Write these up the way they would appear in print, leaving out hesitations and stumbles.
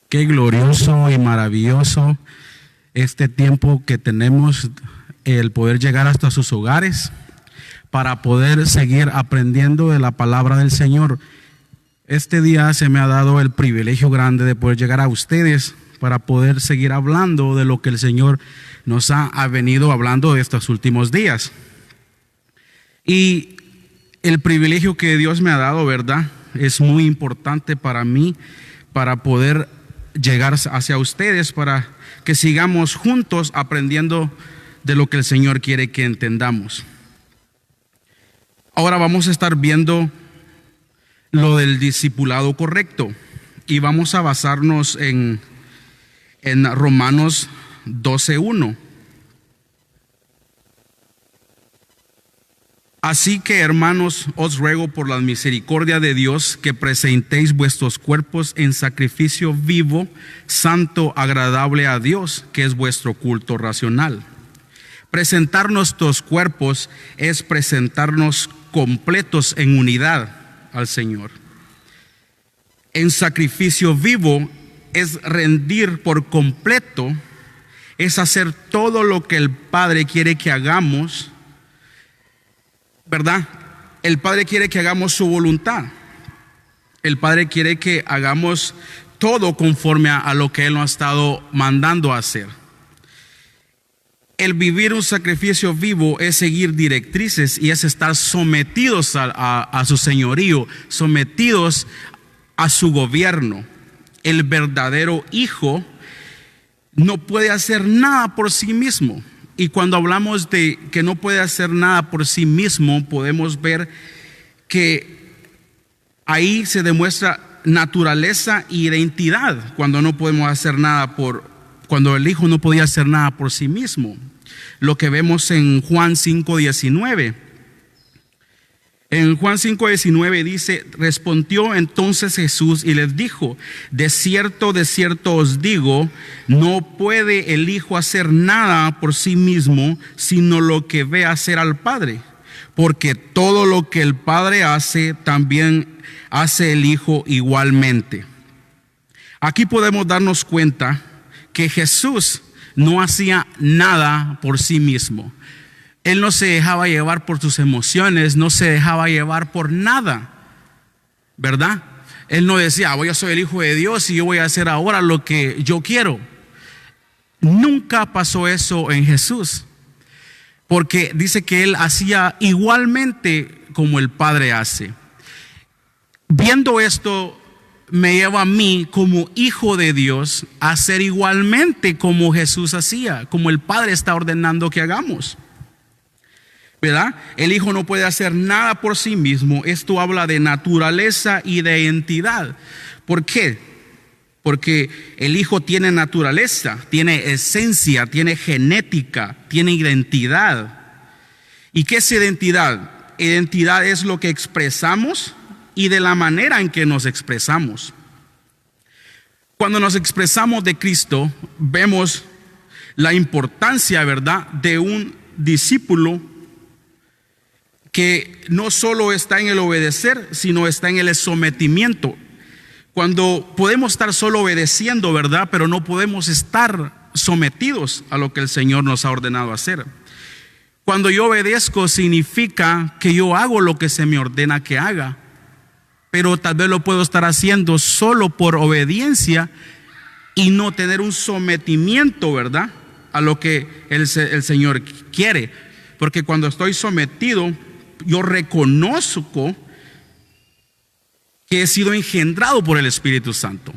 Qué glorioso y maravilloso este tiempo que tenemos, el poder llegar hasta sus hogares para poder seguir aprendiendo de la palabra del Señor. Este día se me ha dado el privilegio grande de poder llegar a ustedes para poder seguir hablando de lo que el Señor nos ha venido hablando de estos últimos días. Y el privilegio que Dios me ha dado, ¿verdad?, es muy importante para mí, para poder llegar hacia ustedes, para que sigamos juntos aprendiendo de lo que el Señor quiere que entendamos. Ahora vamos a estar viendo lo del discipulado correcto y vamos a basarnos en Romanos 12:1. Así que, hermanos, os ruego por la misericordia de Dios que presentéis vuestros cuerpos en sacrificio vivo, santo, agradable a Dios, que es vuestro culto racional. Presentar nuestros cuerpos es presentarnos completos en unidad al Señor. En sacrificio vivo es rendir por completo, es hacer todo lo que el Padre quiere que hagamos, ¿verdad? El Padre quiere que hagamos su voluntad. El Padre quiere que hagamos todo conforme a lo que Él nos ha estado mandando a hacer. El vivir un sacrificio vivo es seguir directrices y es estar sometidos a su señorío, sometidos a su gobierno. El verdadero hijo no puede hacer nada por sí mismo. Y cuando hablamos de que no puede hacer nada por sí mismo, podemos ver que ahí se demuestra naturaleza y identidad cuando no podemos hacer nada cuando el hijo no podía hacer nada por sí mismo. Lo que vemos en Juan 5:19. En Juan 5:19 dice: respondió entonces Jesús y les dijo: de cierto os digo, no puede el Hijo hacer nada por sí mismo, sino lo que ve hacer al Padre. Porque todo lo que el Padre hace, también hace el Hijo igualmente. Aquí podemos darnos cuenta que Jesús no hacía nada por sí mismo. Él no se dejaba llevar por sus emociones, no se dejaba llevar por nada, ¿verdad? Él no decía: yo soy el Hijo de Dios y yo voy a hacer ahora lo que yo quiero. Nunca pasó eso en Jesús, porque dice que Él hacía igualmente como el Padre hace. Viendo esto, me lleva a mí como hijo de Dios a hacer igualmente como Jesús hacía, como el Padre está ordenando que hagamos, ¿verdad? El Hijo no puede hacer nada por sí mismo. Esto habla de naturaleza y de identidad. ¿Por qué? Porque el Hijo tiene naturaleza, tiene esencia, tiene genética, tiene identidad. ¿Y qué es identidad? Identidad es lo que expresamos y de la manera en que nos expresamos. Cuando nos expresamos de Cristo, vemos la importancia, ¿verdad?, de un discípulo que no solo está en el obedecer, sino está en el sometimiento. Cuando podemos estar solo obedeciendo, ¿verdad?, pero no podemos estar sometidos a lo que el Señor nos ha ordenado hacer. Cuando yo obedezco significa que yo hago lo que se me ordena que haga, pero tal vez lo puedo estar haciendo solo por obediencia y no tener un sometimiento, ¿verdad?, a lo que el Señor quiere. Porque cuando estoy sometido, yo reconozco que he sido engendrado por el Espíritu Santo.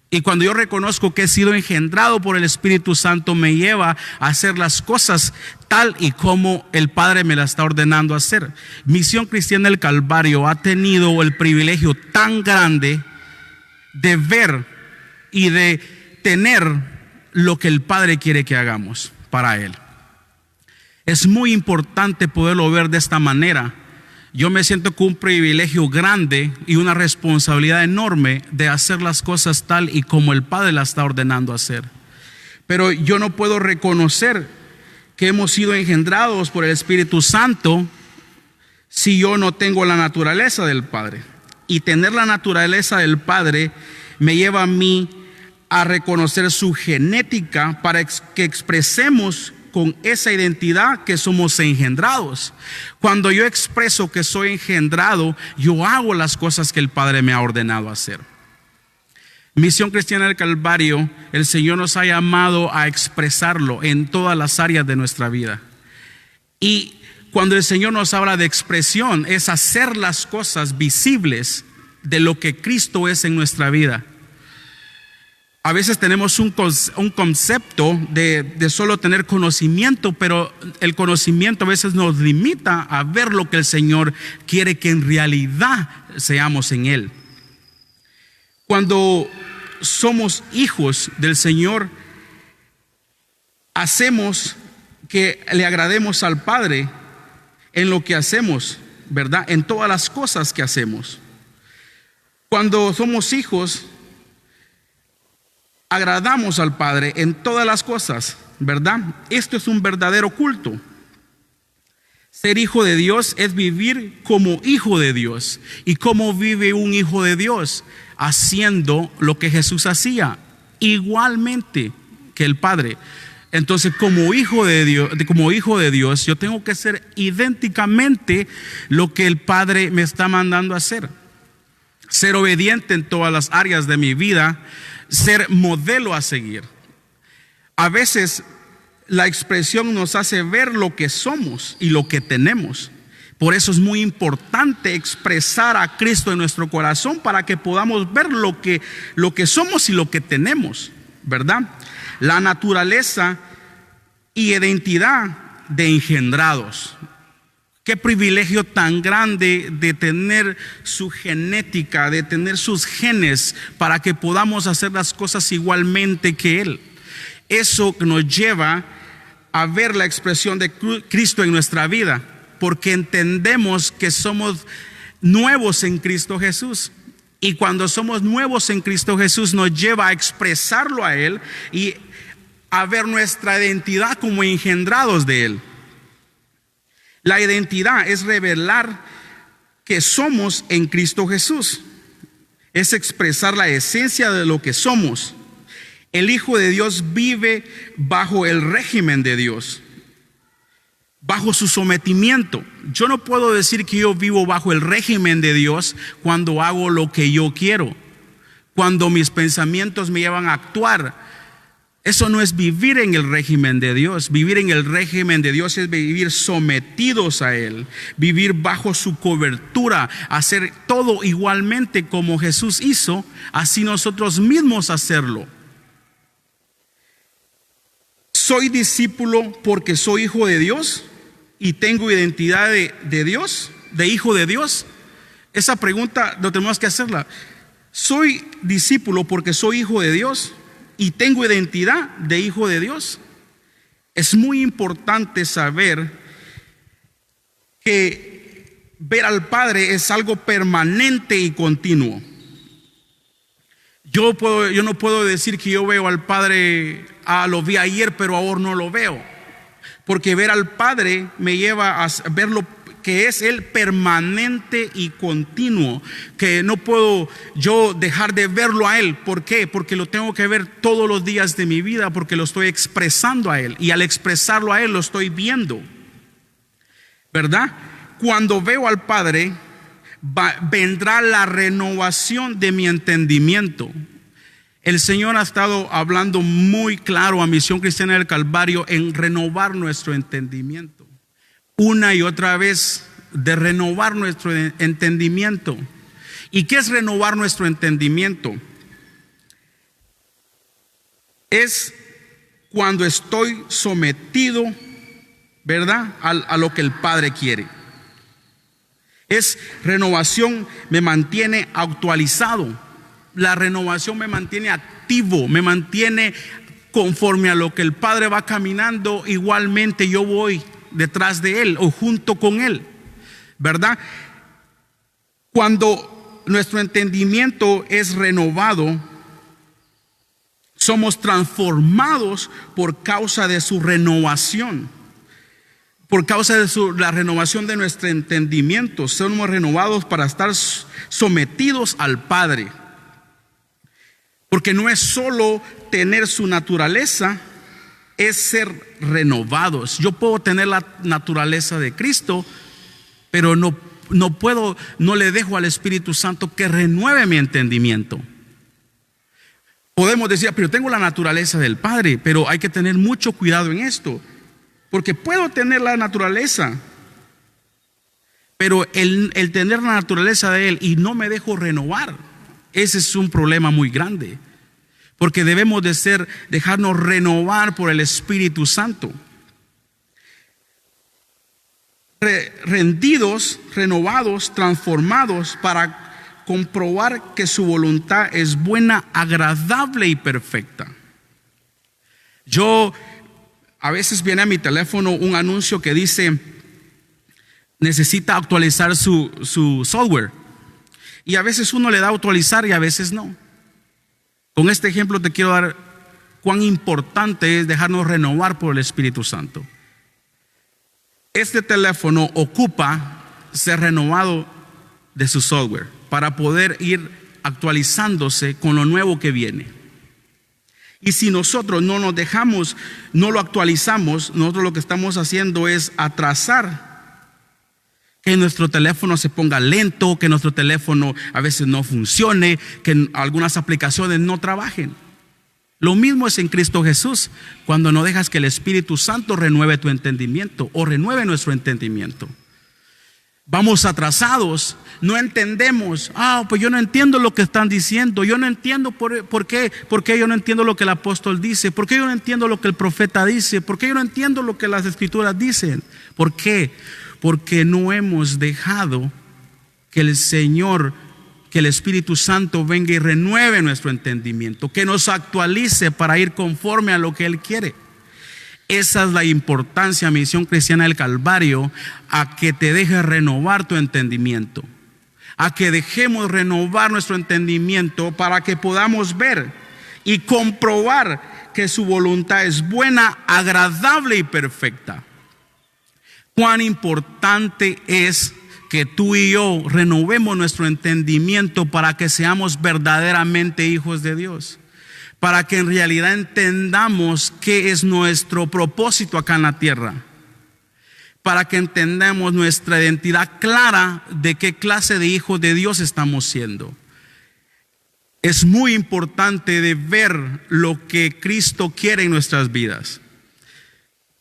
Y cuando yo reconozco que he sido engendrado por el Espíritu Santo, me lleva a hacer las cosas tal y como el Padre me las está ordenando hacer. Misión Cristiana del Calvario ha tenido el privilegio tan grande de ver y de tener lo que el Padre quiere que hagamos para Él. Es muy importante poderlo ver de esta manera. Yo me siento con un privilegio grande y una responsabilidad enorme de hacer las cosas tal y como el Padre las está ordenando hacer. Pero yo no puedo reconocer que hemos sido engendrados por el Espíritu Santo si yo no tengo la naturaleza del Padre. Y tener la naturaleza del Padre me lleva a mí a reconocer su genética para que expresemos con esa identidad que somos engendrados. Cuando yo expreso que soy engendrado, yo hago las cosas que el Padre me ha ordenado hacer. Misión Cristiana del Calvario, el Señor nos ha llamado a expresarlo en todas las áreas de nuestra vida. Y cuando el Señor nos habla de expresión, es hacer las cosas visibles de lo que Cristo es en nuestra vida. A veces tenemos un concepto de solo tener conocimiento, pero el conocimiento a veces nos limita a ver lo que el Señor quiere que en realidad seamos en Él. Cuando somos hijos del Señor, hacemos que le agrademos al Padre en lo que hacemos, ¿verdad? En todas las cosas que hacemos. Cuando somos hijos, agradamos al Padre en todas las cosas, ¿verdad? Esto es un verdadero culto. Ser hijo de Dios es vivir como hijo de Dios. ¿Y cómo vive un hijo de Dios? Haciendo lo que Jesús hacía, igualmente que el Padre. Entonces, como hijo de Dios, yo tengo que ser idénticamente lo que el Padre me está mandando a hacer. Ser obediente en todas las áreas de mi vida, ser modelo a seguir. A veces la expresión nos hace ver lo que somos y lo que tenemos. Por eso es muy importante expresar a Cristo en nuestro corazón para que podamos ver lo que somos y lo que tenemos, ¿verdad? La naturaleza y identidad de engendrados. Qué privilegio tan grande de tener su genética, de tener sus genes para que podamos hacer las cosas igualmente que Él. Eso nos lleva a ver la expresión de Cristo en nuestra vida, porque entendemos que somos nuevos en Cristo Jesús. Y cuando somos nuevos en Cristo Jesús nos lleva a expresarlo a Él y a ver nuestra identidad como engendrados de Él. La identidad es revelar que somos en Cristo Jesús. Es expresar la esencia de lo que somos. El Hijo de Dios vive bajo el régimen de Dios, bajo su sometimiento. Yo no puedo decir que yo vivo bajo el régimen de Dios cuando hago lo que yo quiero, cuando mis pensamientos me llevan a actuar. Eso no es vivir en el régimen de Dios. Vivir en el régimen de Dios es vivir sometidos a Él, vivir bajo su cobertura, hacer todo igualmente como Jesús hizo, así nosotros mismos hacerlo. ¿Soy discípulo porque soy hijo de Dios y tengo identidad de Dios, de hijo de Dios? Esa pregunta no tenemos que hacerla. ¿Soy discípulo porque soy hijo de Dios y tengo identidad de hijo de Dios? Es muy importante saber que ver al Padre es algo permanente y continuo. Yo no puedo decir que yo veo al Padre, lo vi ayer, pero ahora no lo veo. Porque ver al Padre me lleva a ver lo que es Él permanente y continuo. Que no puedo yo dejar de verlo a Él. ¿Por qué? Porque lo tengo que ver todos los días de mi vida, porque lo estoy expresando a Él. Y al expresarlo a Él lo estoy viendo, ¿verdad? Cuando veo al Padre, vendrá la renovación de mi entendimiento. El Señor ha estado hablando muy claro a Misión Cristiana del Calvario en renovar nuestro entendimiento. Una y otra vez, de renovar nuestro entendimiento. ¿Y qué es renovar nuestro entendimiento? Es cuando estoy sometido, ¿verdad?, a lo que el Padre quiere. Es renovación, me mantiene actualizado. La renovación me mantiene activo, me mantiene conforme a lo que el Padre va caminando. Igualmente yo voy detrás de Él o junto con Él, ¿verdad? Cuando nuestro entendimiento es renovado, somos transformados por causa de su renovación. Por causa de la renovación de nuestro entendimiento, somos renovados para estar sometidos al Padre. Porque no es solo tener su naturaleza, es ser renovados. Yo puedo tener la naturaleza de Cristo, pero no le dejo al Espíritu Santo que renueve mi entendimiento. Podemos decir, pero tengo la naturaleza del Padre, pero hay que tener mucho cuidado en esto, porque puedo tener la naturaleza, pero el tener la naturaleza de Él y no me dejo renovar, ese es un problema muy grande, porque debemos dejarnos renovar por el Espíritu Santo. Rendidos, renovados, transformados para comprobar que su voluntad es buena, agradable y perfecta. A veces viene a mi teléfono un anuncio que dice, necesita actualizar su software. Y a veces uno le da a actualizar y a veces no. Con este ejemplo te quiero dar cuán importante es dejarnos renovar por el Espíritu Santo. Este teléfono ocupa ser renovado de su software para poder ir actualizándose con lo nuevo que viene. Y si nosotros no nos dejamos, no lo actualizamos, nosotros lo que estamos haciendo es atrasar que nuestro teléfono se ponga lento, que nuestro teléfono a veces no funcione, que algunas aplicaciones no trabajen. Lo mismo es en Cristo Jesús, cuando no dejas que el Espíritu Santo renueve tu entendimiento o renueve nuestro entendimiento. Vamos atrasados, no entendemos. Pues yo no entiendo lo que están diciendo. Yo no entiendo por qué yo no entiendo lo que el apóstol dice. ¿Por qué yo no entiendo lo que el profeta dice? ¿Por qué yo no entiendo lo que las escrituras dicen? ¿Por qué? Porque no hemos dejado que el Señor, que el Espíritu Santo venga y renueve nuestro entendimiento, que nos actualice para ir conforme a lo que Él quiere. Esa es la importancia, Misión Cristiana del Calvario, a que te dejes renovar tu entendimiento, a que dejemos renovar nuestro entendimiento para que podamos ver y comprobar que su voluntad es buena, agradable y perfecta. Cuán importante es que tú y yo renovemos nuestro entendimiento para que seamos verdaderamente hijos de Dios, para que en realidad entendamos qué es nuestro propósito acá en la tierra, para que entendamos nuestra identidad clara de qué clase de hijos de Dios estamos siendo. Es muy importante de ver lo que Cristo quiere en nuestras vidas.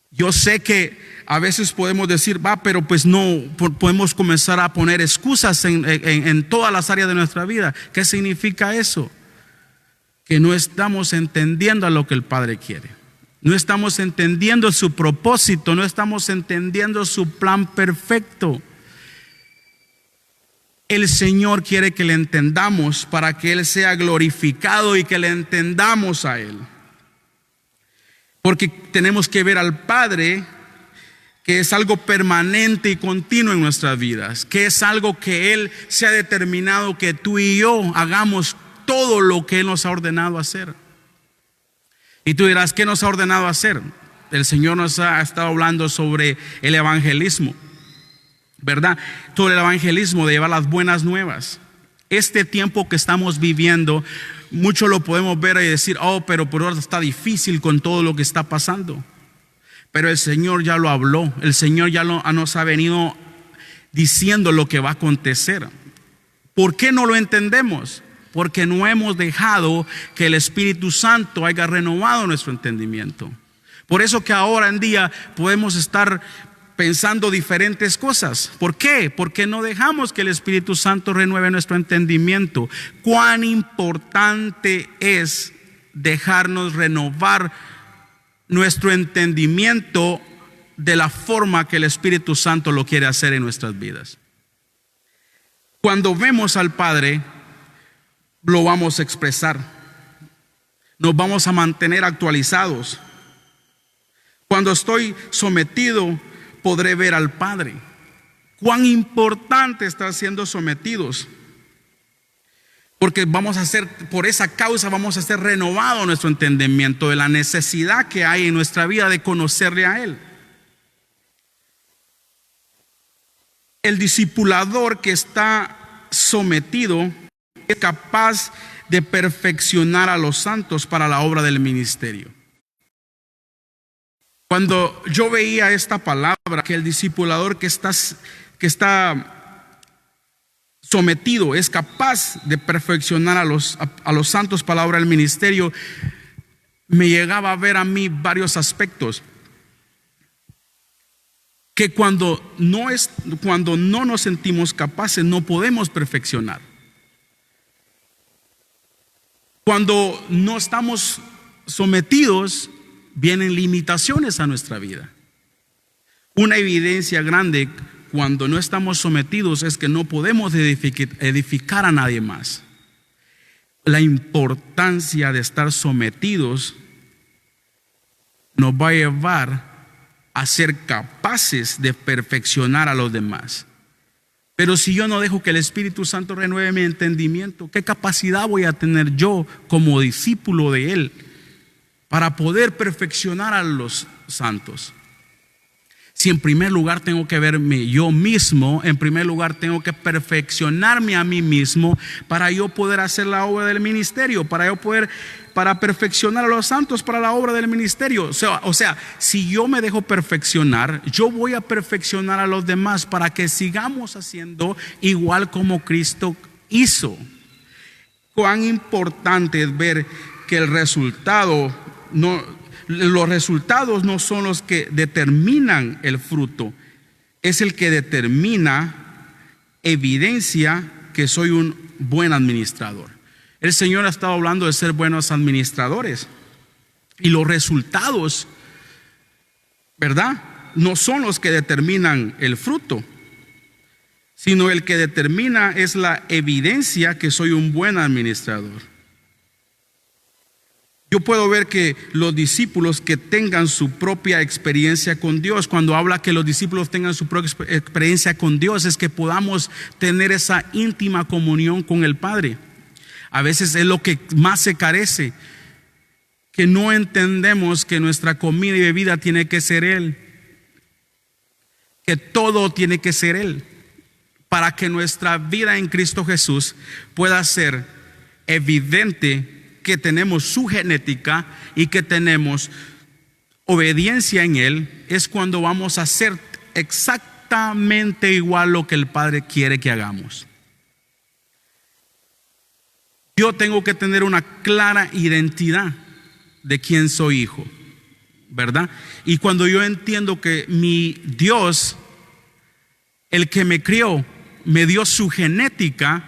Yo sé que a veces podemos decir, pero pues no, podemos comenzar a poner excusas en todas las áreas de nuestra vida. ¿Qué significa eso? Que no estamos entendiendo a lo que el Padre quiere. No estamos entendiendo su propósito, no estamos entendiendo su plan perfecto. El Señor quiere que le entendamos para que Él sea glorificado y que le entendamos a Él. Porque tenemos que ver al Padre, que es algo permanente y continuo en nuestras vidas, que es algo que Él se ha determinado que tú y yo hagamos todo lo que Él nos ha ordenado hacer. Y tú dirás, ¿qué nos ha ordenado hacer? El Señor nos ha estado hablando sobre el evangelismo, ¿verdad? Sobre el evangelismo de llevar las buenas nuevas. Este tiempo que estamos viviendo, mucho lo podemos ver y decir, pero por ahora está difícil con todo lo que está pasando. Pero el Señor ya lo habló, el Señor ya nos ha venido diciendo lo que va a acontecer. ¿Por qué no lo entendemos? Porque no hemos dejado que el Espíritu Santo haya renovado nuestro entendimiento. Por eso que ahora en día podemos estar pensando diferentes cosas. ¿Por qué? Porque no dejamos que el Espíritu Santo renueve nuestro entendimiento. Cuán importante es dejarnos renovar nuestro entendimiento de la forma que el Espíritu Santo lo quiere hacer en nuestras vidas. Cuando vemos al Padre, lo vamos a expresar. Nos vamos a mantener actualizados. Cuando estoy sometido, podré ver al Padre. Cuán importante estar siendo sometidos. Porque por esa causa vamos a ser renovados nuestro entendimiento de la necesidad que hay en nuestra vida de conocerle a Él. El discipulador que está sometido es capaz de perfeccionar a los santos para la obra del ministerio. Cuando yo veía esta palabra, que el discipulador que está sometido es capaz de perfeccionar a los santos para la obra del ministerio, me llegaba a ver a mí varios aspectos. Que cuando no nos sentimos capaces, no podemos perfeccionar. Cuando no estamos sometidos, vienen limitaciones a nuestra vida. Una evidencia grande cuando no estamos sometidos es que no podemos edificar a nadie más. La importancia de estar sometidos nos va a llevar a ser capaces de perfeccionar a los demás. Pero si yo no dejo que el Espíritu Santo renueve mi entendimiento, ¿qué capacidad voy a tener yo como discípulo de Él para poder perfeccionar a los santos? Si en primer lugar tengo que verme yo mismo, en primer lugar tengo que perfeccionarme a mí mismo para yo poder hacer la obra del ministerio, para perfeccionar a los santos para la obra del ministerio. O sea, si yo me dejo perfeccionar, yo voy a perfeccionar a los demás para que sigamos haciendo igual como Cristo hizo. Cuán importante es ver que los resultados no son los que determinan el fruto, es el que determina, evidencia que soy un buen administrador. El Señor ha estado hablando de ser buenos administradores y los resultados, ¿verdad?, no son los que determinan el fruto, sino el que determina es la evidencia que soy un buen administrador. Yo puedo ver que los discípulos que tengan su propia experiencia con Dios, cuando habla que los discípulos tengan su propia experiencia con Dios, es que podamos tener esa íntima comunión con el Padre. A veces es lo que más se carece, que no entendemos que nuestra comida y bebida tiene que ser Él, que todo tiene que ser Él, para que nuestra vida en Cristo Jesús pueda ser evidente que tenemos su genética y que tenemos obediencia en Él. Es cuando vamos a hacer exactamente igual lo que el Padre quiere que hagamos. Yo tengo que tener una clara identidad de quién soy hijo, ¿verdad? Y cuando yo entiendo que mi Dios, el que me crió, me dio su genética,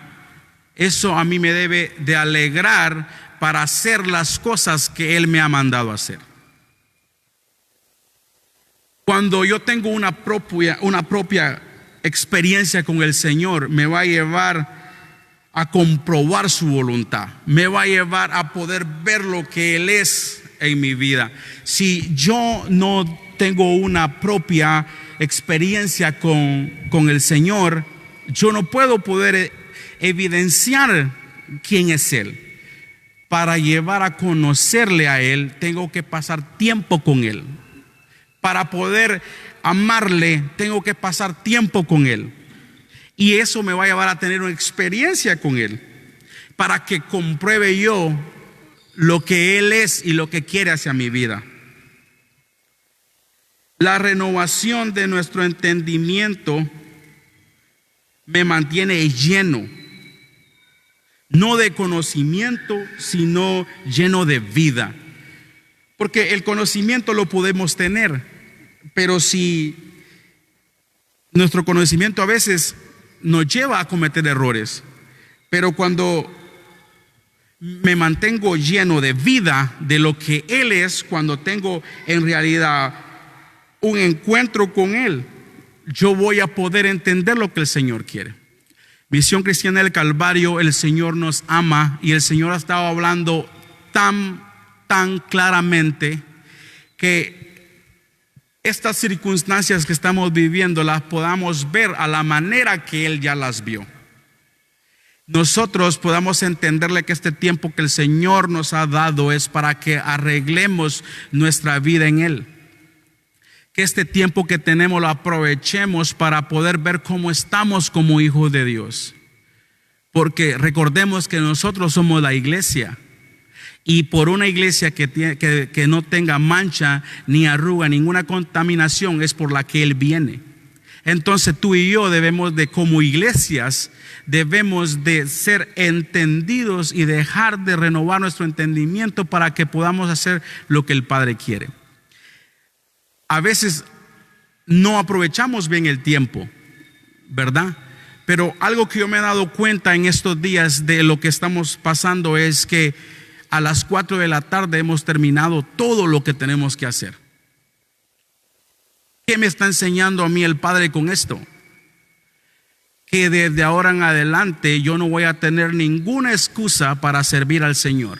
eso a mí me debe de alegrar para hacer las cosas que Él me ha mandado hacer. Cuando yo tengo una propia experiencia con el Señor, me va a llevar a comprobar su voluntad, me va a llevar a poder ver lo que Él es en mi vida. Si yo no tengo una propia experiencia con el Señor, yo no puedo poder evidenciar quién es Él. Para llevar a conocerle a Él, tengo que pasar tiempo con Él. Para poder amarle, tengo que pasar tiempo con Él. Y eso me va a llevar a tener una experiencia con Él, para que compruebe yo lo que Él es y lo que quiere hacia mi vida. La renovación de nuestro entendimiento me mantiene lleno. No de conocimiento, sino lleno de vida. Porque el conocimiento lo podemos tener, pero si nuestro conocimiento a veces nos lleva a cometer errores, pero cuando me mantengo lleno de vida, de lo que Él es, cuando tengo en realidad un encuentro con Él, yo voy a poder entender lo que el Señor quiere. Misión Cristiana del Calvario, el Señor nos ama y el Señor ha estado hablando tan claramente que estas circunstancias que estamos viviendo las podamos ver a la manera que Él ya las vio. Nosotros podamos entenderle que este tiempo que el Señor nos ha dado es para que arreglemos nuestra vida en Él. Que este tiempo que tenemos lo aprovechemos para poder ver cómo estamos como hijos de Dios. Porque recordemos que nosotros somos la iglesia. Y por una iglesia que no tenga mancha, ni arruga, ninguna contaminación, es por la que Él viene. Entonces tú y yo debemos de, como iglesias, debemos de ser entendidos y dejar de renovar nuestro entendimiento para que podamos hacer lo que el Padre quiere. A veces no aprovechamos bien el tiempo, ¿verdad? Pero algo que yo me he dado cuenta en estos días de lo que estamos pasando es que a las 4 de la tarde hemos terminado todo lo que tenemos que hacer. ¿Qué me está enseñando a mí el Padre con esto? Que desde ahora en adelante yo no voy a tener ninguna excusa para servir al Señor.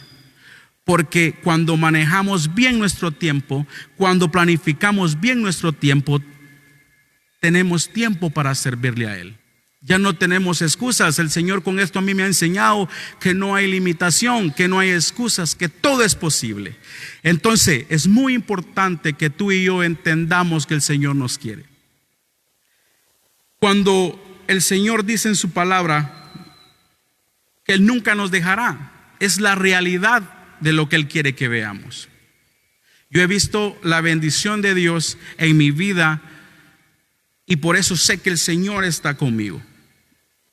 Porque cuando manejamos bien nuestro tiempo, cuando planificamos bien nuestro tiempo, tenemos tiempo para servirle a Él. Ya no tenemos excusas. El Señor con esto a mí me ha enseñado que no hay limitación, que no hay excusas, que todo es posible. Entonces es muy importante que tú y yo entendamos que el Señor nos quiere. Cuando el Señor dice en su palabra que Él nunca nos dejará, es la realidad de lo que Él quiere que veamos. Yo he visto la bendición de Dios en mi vida y por eso sé que el Señor está conmigo.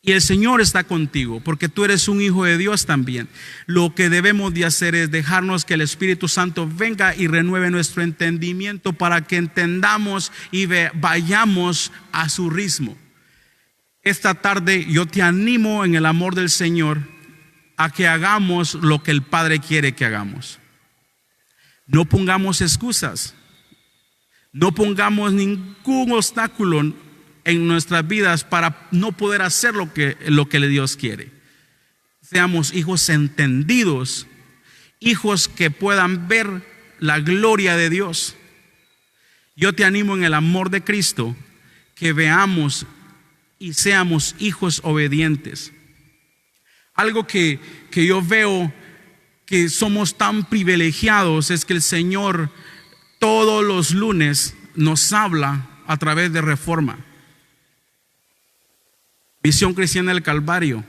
Y el Señor está contigo, porque tú eres un hijo de Dios también. Lo que debemos de hacer es dejarnos que el Espíritu Santo venga y renueve nuestro entendimiento para que entendamos y vayamos a su ritmo. Esta tarde yo te animo en el amor del Señor a que hagamos lo que el Padre quiere que hagamos. No pongamos excusas. No pongamos ningún obstáculo en nuestras vidas para no poder hacer lo que Dios quiere. Seamos hijos entendidos, hijos que puedan ver la gloria de Dios. Yo te animo en el amor de Cristo que veamos y seamos hijos obedientes. Algo que yo veo que somos tan privilegiados es que el Señor todos los lunes nos habla a través de Reforma. Visión Cristiana del Calvario.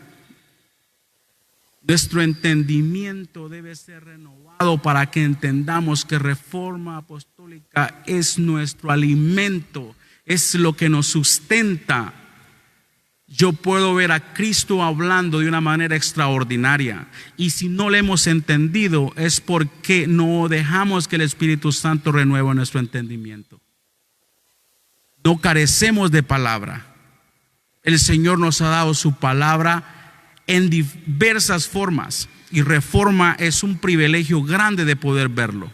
Nuestro entendimiento debe ser renovado para que entendamos que Reforma Apostólica es nuestro alimento, es lo que nos sustenta. Yo puedo ver a Cristo hablando de una manera extraordinaria, y si no le hemos entendido es porque no dejamos que el Espíritu Santo renueve nuestro entendimiento. No carecemos de palabra. El Señor nos ha dado su palabra en diversas formas y Reforma es un privilegio grande de poder verlo.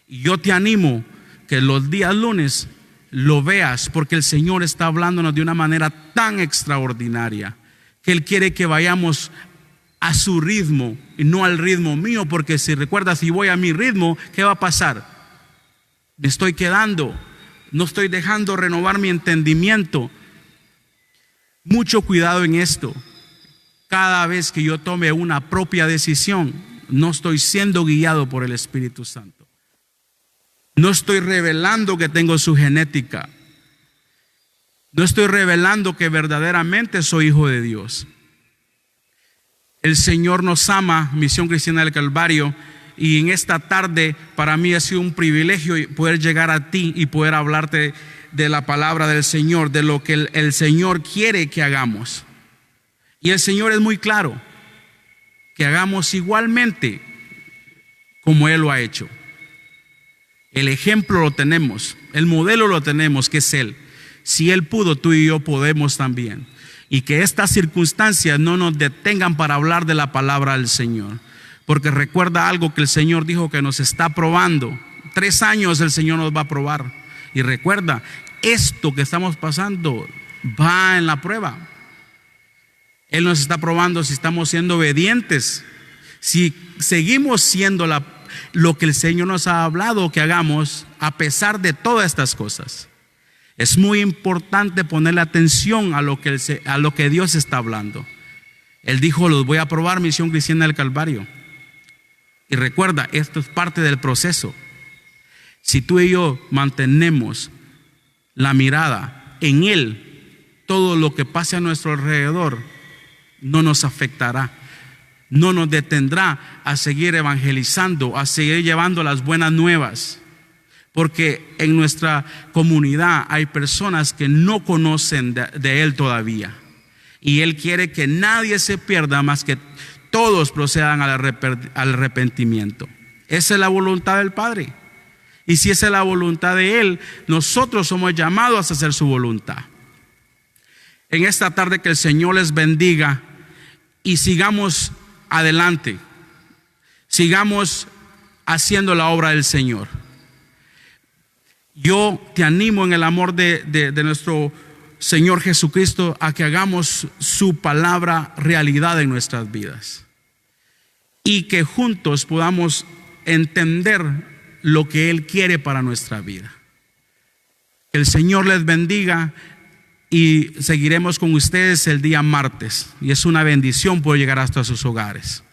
Y yo te animo que los días lunes lo veas, porque el Señor está hablándonos de una manera tan extraordinaria que Él quiere que vayamos a su ritmo y no al ritmo mío, porque si recuerdas, si voy a mi ritmo, ¿qué va a pasar? Me estoy quedando, no estoy dejando renovar mi entendimiento. Mucho cuidado en esto. Cada vez que yo tome una propia decisión, no estoy siendo guiado por el Espíritu Santo. No estoy revelando que tengo su genética. No estoy revelando que verdaderamente soy hijo de Dios. El Señor nos ama, Misión Cristiana del Calvario, y en esta tarde para mí ha sido un privilegio poder llegar a ti y poder hablarte de la palabra del Señor, de lo que el Señor quiere que hagamos. Y el Señor es muy claro, que hagamos igualmente como Él lo ha hecho. El ejemplo lo tenemos, el modelo lo tenemos, que es Él. Si Él pudo, tú y yo podemos también. Y que estas circunstancias no nos detengan para hablar de la palabra del Señor. Porque recuerda algo que el Señor dijo que nos está probando. 3 años el Señor nos va a probar. Y recuerda, esto que estamos pasando va en la prueba. Él nos está probando si estamos siendo obedientes, si seguimos siendo lo que el Señor nos ha hablado que hagamos a pesar de todas estas cosas. Es muy importante ponerle atención a lo que Dios está hablando. Él dijo: los voy a probar, Misión Cristiana del Calvario. Y recuerda, esto es parte del proceso. Si tú y yo mantenemos la mirada en Él, todo lo que pase a nuestro alrededor no nos afectará, no nos detendrá a seguir evangelizando, a seguir llevando las buenas nuevas. Porque en nuestra comunidad hay personas que no conocen de Él todavía. Y Él quiere que nadie se pierda, más que todos procedan al arrepentimiento. Esa es la voluntad del Padre. Y si esa es la voluntad de Él, nosotros somos llamados a hacer su voluntad. En esta tarde que el Señor les bendiga y sigamos adelante. Sigamos haciendo la obra del Señor. Yo te animo en el amor de nuestro Señor Jesucristo a que hagamos su palabra realidad en nuestras vidas y que juntos podamos entender lo que Él quiere para nuestra vida. Que el Señor les bendiga y seguiremos con ustedes el día martes y es una bendición poder llegar hasta sus hogares.